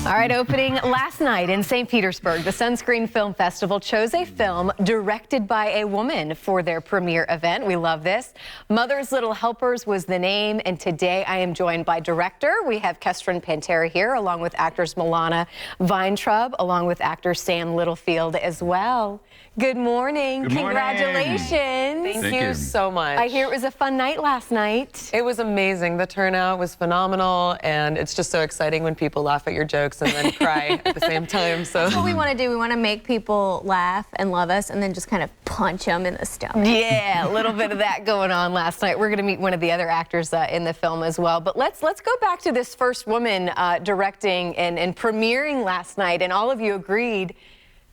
All right, opening last night in St. Petersburg, the Sunscreen Film Festival chose a film directed by a woman for their premiere event. We love this. Mother's Little Helpers was the name, and today I am joined by director. We have Kestrin Pantera here, along with actors Milana Weintraub, along with actor Sam Littlefield as well. Good morning. Good morning. Congratulations. Thank you so much. I hear it was a fun night last night. It was amazing. The turnout was phenomenal, and it's just so exciting when people laugh at your jokes and then cry at the same time. So that's what we want to do. We want to make people laugh and love us, and then just kind of punch them in the stomach. Yeah, a little bit of that going on last night. We're going to meet one of the other actors in the film as well. But let's go back to this first woman directing and premiering last night, and all of you agreed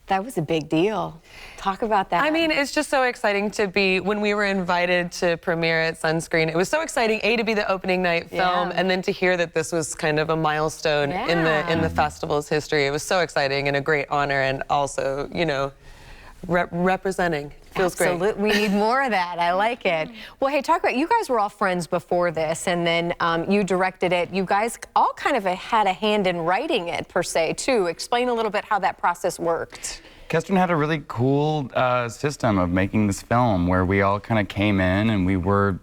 that was a big deal. Talk about that. I mean, it's just so exciting to be, when we were invited to premiere at Sunscreen, it was so exciting, A, to be the opening night film, and then to hear that this was kind of a milestone in the festival's history. It was so exciting and a great honor, and also, you know, representing. Feels great. Absolutely. We need more of that. I like it. Well, hey, talk about, you guys were all friends before this, and then you directed it. You guys all kind of had a hand in writing it, per se, too. Explain a little bit how that process worked. Kestrin had a really cool system of making this film where we all kind of came in and we were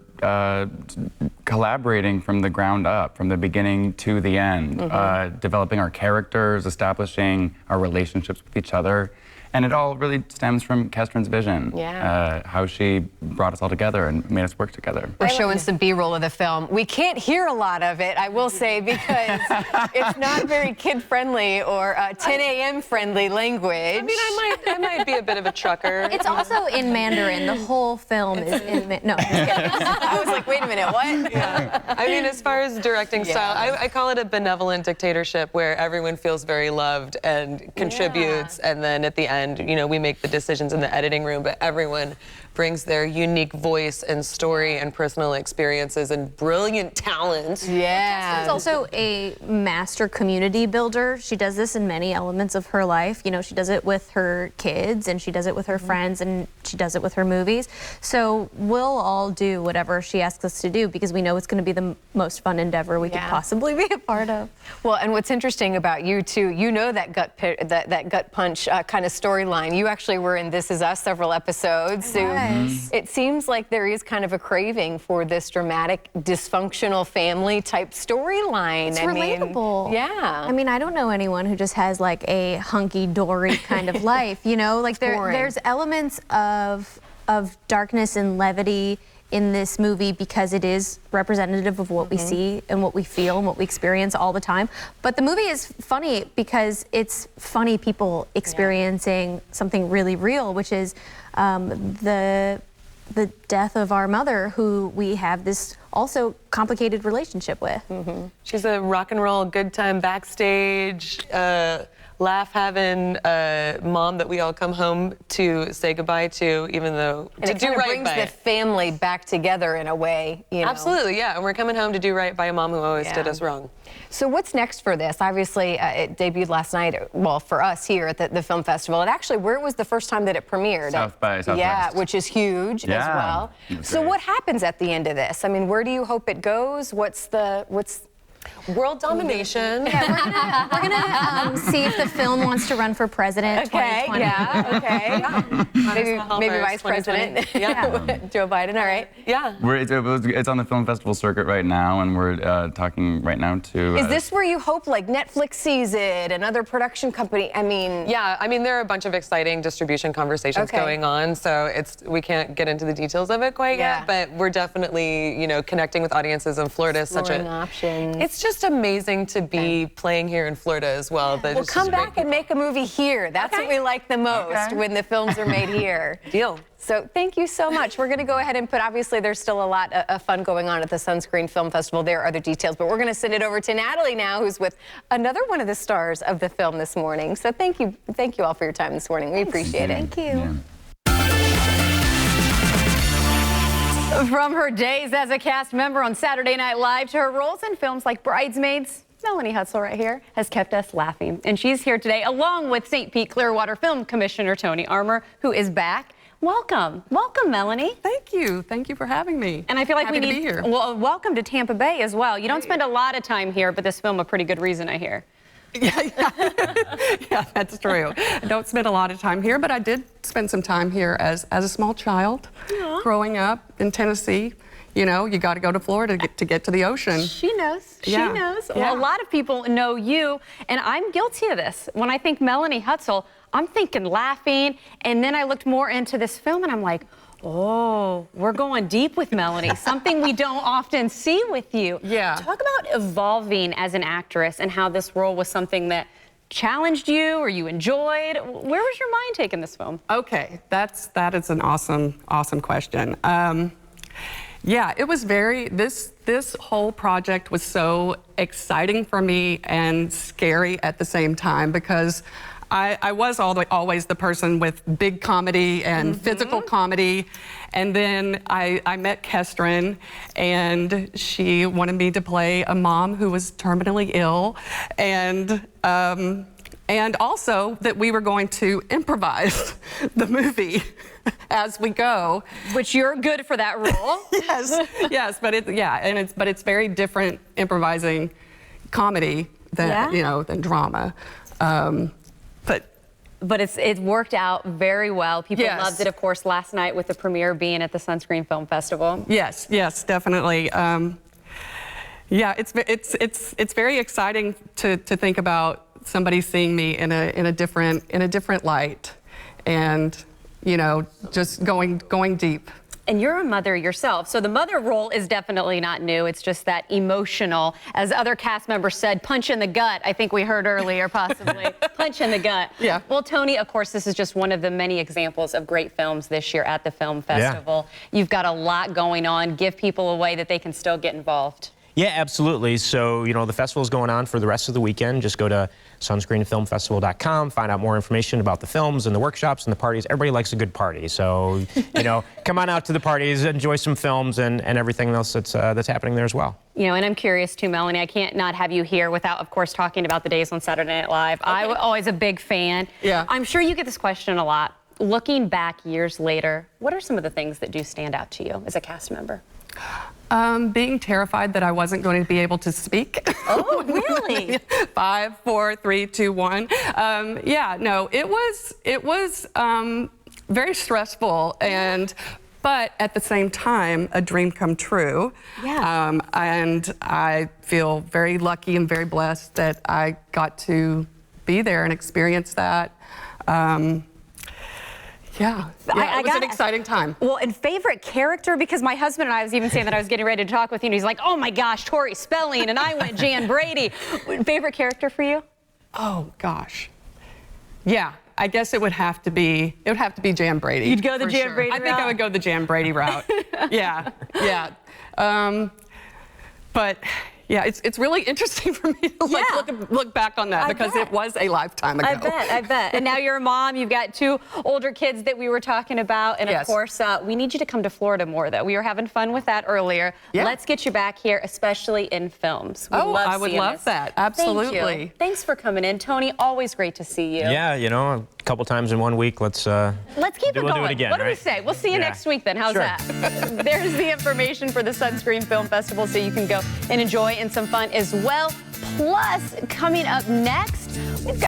collaborating from the ground up, from the beginning to the end, developing our characters, establishing our relationships with each other. And it all really stems from Kestrin's vision, how she brought us all together and made us work together. We're showing some B-roll of the film. We can't hear a lot of it, I will say, because it's not very kid-friendly or 10 a.m. friendly language. I mean, I might be a bit of a trucker. It's also in Mandarin. The whole film is in no, just kidding. I was like, wait a minute, what? Yeah. I mean, as far as directing style, I call it a benevolent dictatorship where everyone feels very loved and contributes, and then at the end, you know, we make the decisions in the editing room, but everyone brings their unique voice and story and personal experiences and brilliant talent. Yeah. She's also a master community builder. She does this in many elements of her life. You know, she does it with her kids, and she does it with her friends, and she does it with her movies. So we'll all do whatever she asks us to do because we know it's going to be the most fun endeavor we could possibly be a part of. Well, and what's interesting about you too, you know that gut punch kind of storyline. You actually were in This Is Us several episodes. So it seems like there is kind of a craving for this dramatic, dysfunctional family type storyline. It's relatable. Yeah. I mean, I don't know anyone who just has like a hunky-dory kind of life, you know? Like there's elements of darkness and levity in this movie because it is representative of what we see and what we feel and what we experience all the time. But the movie is funny because it's funny people experiencing something really real, which is the death of our mother, who we have this also complicated relationship with. She's a rock and roll good time backstage, laugh-having mom that we all come home to say goodbye to, even though and it kind of brings the family back together in a way, you know. Absolutely, yeah, and we're coming home to do right by a mom who always did us wrong. So what's next for this? Obviously, it debuted last night, well, for us here at the film festival. And actually, where was the first time that it premiered? South by Southwest. Yeah, which is huge as well. So what happens at the end of this? I mean, where do you hope it goes? What's world domination. Yeah, we're gonna see if the film wants to run for president. Okay, 2020. Maybe vice president. Joe Biden. All right. Yeah. It's on the film festival circuit right now, and we're talking right now to. Is this where you hope like Netflix sees it, another production company? I mean. Yeah, I mean there are a bunch of exciting distribution conversations going on, so we can't get into the details of it quite yet, but we're definitely connecting with audiences in Florida. Exploring options. It's just amazing to be playing here in Florida as well. Well, come back and make a movie here. That's what we like the most, when the films are made here. Deal. So thank you so much. We're going to go ahead and obviously there's still a lot of fun going on at the Sunscreen Film Festival. There are other details, but we're going to send it over to Natalie now, who's with another one of the stars of the film this morning. So thank you all for your time this morning. We appreciate it. Thank you. From her days as a cast member on Saturday Night Live to her roles in films like Bridesmaids, Melanie Hutzel right here has kept us laughing. And she's here today along with St. Pete Clearwater Film Commissioner Tony Armour, who is back. Welcome. Welcome, Melanie. Thank you. Thank you for having me. And I feel like Happy we need to be here. Well, welcome to Tampa Bay as well. You don't spend a lot of time here, but this film a pretty good reason, I hear. Yeah, that's true. I don't spend a lot of time here, but I did spend some time here as a small child. Aww. Growing up in Tennessee. You know, you got to go to Florida to get to the ocean. She knows. Yeah. She knows. Yeah. Well, a lot of people know you, and I'm guilty of this. When I think Melanie Hutzel, I'm thinking laughing, and then I looked more into this film, and I'm like, oh, we're going deep with Melanie, something we don't often see with you. Yeah. Talk about evolving as an actress and how this role was something that challenged you or you enjoyed. Where was your mind taking this film? Okay, that is an awesome question. Yeah, it was this whole project was so exciting for me and scary at the same time because I was always the person with big comedy and physical comedy. And then I met Kestrin, and she wanted me to play a mom who was terminally ill, and also that we were going to improvise the movie as we go. Which you're good for that role. yes, but it's very different improvising comedy than than drama. But it worked out very well. People loved it, of course, last night with the premiere being at the Sunscreen Film Festival. Yes, definitely. Yeah, it's very exciting to think about somebody seeing me in a different light, and just going deep. And you're a mother yourself, so the mother role is definitely not new. It's just that emotional, as other cast members said, punch in the gut. I think we heard earlier, possibly. Punch in the gut. Yeah. Well, Tony, of course, this is just one of the many examples of great films this year at the film festival. Yeah. You've got a lot going on. Give people a way that they can still get involved. Yeah, absolutely. So, the festival is going on for the rest of the weekend. Just go to sunscreenfilmfestival.com, find out more information about the films and the workshops and the parties. Everybody likes a good party. So, come on out to the parties, enjoy some films and everything else that's happening there as well. And I'm curious too, Melanie, I can't not have you here without, of course, talking about the days on Saturday Night Live. Okay. I was always a big fan. Yeah. I'm sure you get this question a lot. Looking back years later, what are some of the things that do stand out to you as a cast member? Being terrified that I wasn't going to be able to speak. Oh, really? 5, 4, 3, 2, 1. Yeah, no, it was very stressful, but at the same time, a dream come true. Yeah. And I feel very lucky and very blessed that I got to be there and experience that. Yeah, it was an exciting time. Well, and favorite character, because my husband and I was even saying that I was getting ready to talk with you, and he's like, oh my gosh, Tori Spelling, and I went Jan Brady. Favorite character for you? Oh gosh. Yeah, I guess it would have to be Jan Brady. You'd go the Jan Brady route? I think I would go the Jan Brady route. Yeah. But yeah, it's really interesting for me to look back on that because it was a lifetime ago. I bet. And now you're a mom. You've got 2 older kids that we were talking about. And of course, we need you to come to Florida more, though. We were having fun with that earlier. Yeah. Let's get you back here, especially in films. I would love that. Absolutely. Thank you. Thanks for coming in. Tony, always great to see you. Yeah, a couple times in 1 week. Let's keep it going. Do it again, what do we say? We'll see you next week then. How's that? There's the information for the Sunscreen Film Festival, so you can go and enjoy and some fun as well. Plus, coming up next, we've got